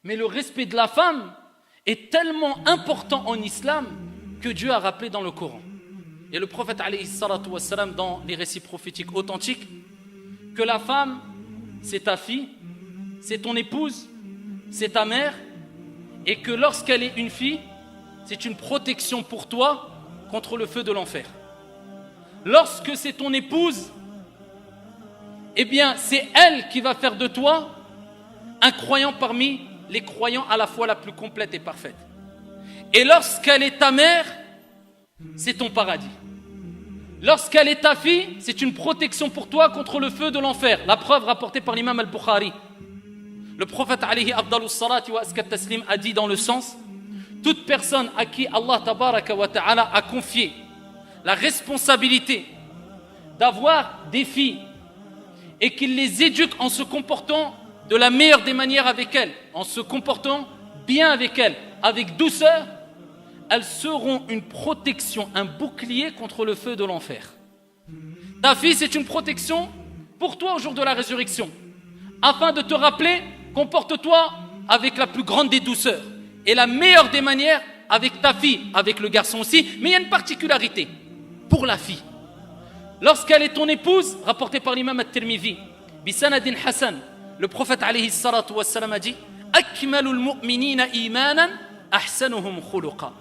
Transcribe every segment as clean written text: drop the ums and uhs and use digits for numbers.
Mais le respect de la femme est tellement important en islam que Dieu a rappelé dans le Coran. Et le prophète alayhi salatu wassalam, dans les récits prophétiques authentiques, que la femme, c'est ta fille, c'est ton épouse, c'est ta mère, et que lorsqu'elle est une fille, c'est une protection pour toi contre le feu de l'enfer. Lorsque c'est ton épouse, eh bien c'est elle qui va faire de toi un croyant parmi les croyants à la fois la plus complète et parfaite. Et lorsqu'elle est ta mère, c'est ton paradis. Lorsqu'elle est ta fille, c'est une protection pour toi contre le feu de l'enfer. La preuve rapportée par l'imam al-Bukhari. Le prophète alayhi afdalus salati wa askat taslim a dit dans le sens: toute personne à qui Allah tabaraka wa ta'ala a confié la responsabilité d'avoir des filles et qu'il les éduque en se comportant de la meilleure des manières avec elles, en se comportant bien avec elles, avec douceur, elles seront une protection, un bouclier contre le feu de l'enfer. Ta fille, c'est une protection pour toi au jour de la résurrection, afin de te rappeler: comporte-toi avec la plus grande des douceurs et la meilleure des manières avec ta fille, avec le garçon aussi. Mais il y a une particularité pour la fille. Lorsqu'elle est ton épouse, rapporté par l'imam at-Tirmidhi, bisanadin Hassan, le prophète alayhi salatu wassalam a dit: akmalul mu'minina imanan ahsanuhum khuluqa.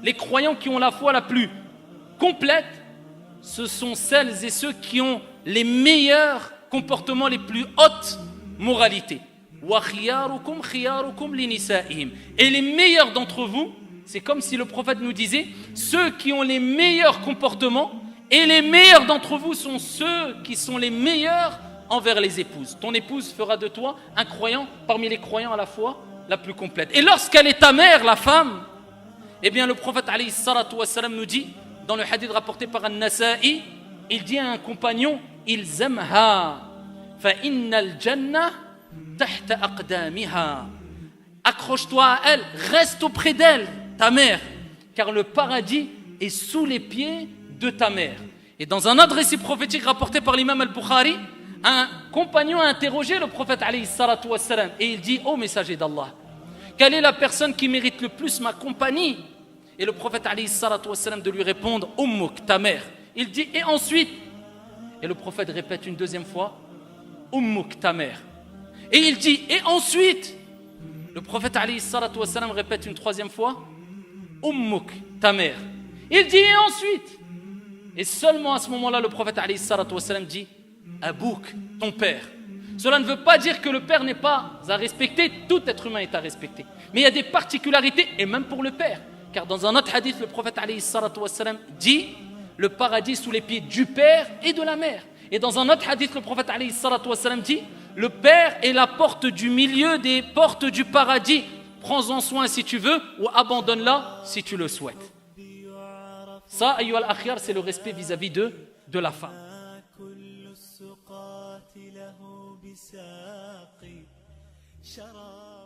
Les croyants qui ont la foi la plus complète, ce sont celles et ceux qui ont les meilleurs comportements, les plus hautes moralités. Et les meilleurs d'entre vous, c'est comme si le prophète nous disait: ceux qui ont les meilleurs comportements, et les meilleurs d'entre vous sont ceux qui sont les meilleurs envers les épouses. Ton épouse fera de toi un croyant parmi les croyants à la foi la plus complète. Et lorsqu'elle est ta mère, la femme, eh bien le prophète alayhi salatu wassalam nous dit, dans le hadith rapporté par An-Nasa'i, il dit à un compagnon: ilzamha fa innal jannah tahta aqdamiha. Accroche-toi à elle, reste auprès d'elle, ta mère, car le paradis est sous les pieds de ta mère. Et dans un autre récit prophétique rapporté par l'imam al-Bukhari, un compagnon a interrogé le prophète alayhi salatu wassalam et il dit: ô messager d'Allah, quelle est la personne qui mérite le plus ma compagnie? Et le prophète alayhi salatu wassalam de lui répondre: Ummuk, ta mère. Il dit: et ensuite? Et le prophète répète une deuxième fois: Ummuk, ta mère. Et il dit: et ensuite? Le prophète alayhi salatu wassalam répète une troisième fois: Ummuk, ta mère. Il dit: et ensuite? Et seulement à ce moment-là, le prophète alayhi salatu wassalam dit: Abouk, ton père. Cela ne veut pas dire que le père n'est pas à respecter, tout être humain est à respecter. Mais il y a des particularités, et même pour le père. Car dans un autre hadith, le prophète alayhi salatu wassalam dit: le paradis sous les pieds du père et de la mère. Et dans un autre hadith, le prophète alayhi salatu wassalam dit: le père est la porte du milieu des portes du paradis. Prends-en soin si tu veux, ou abandonne-la si tu le souhaites. Ça, ayyuhal akhyar, c'est le respect vis-à-vis de la femme. له بساقي شراب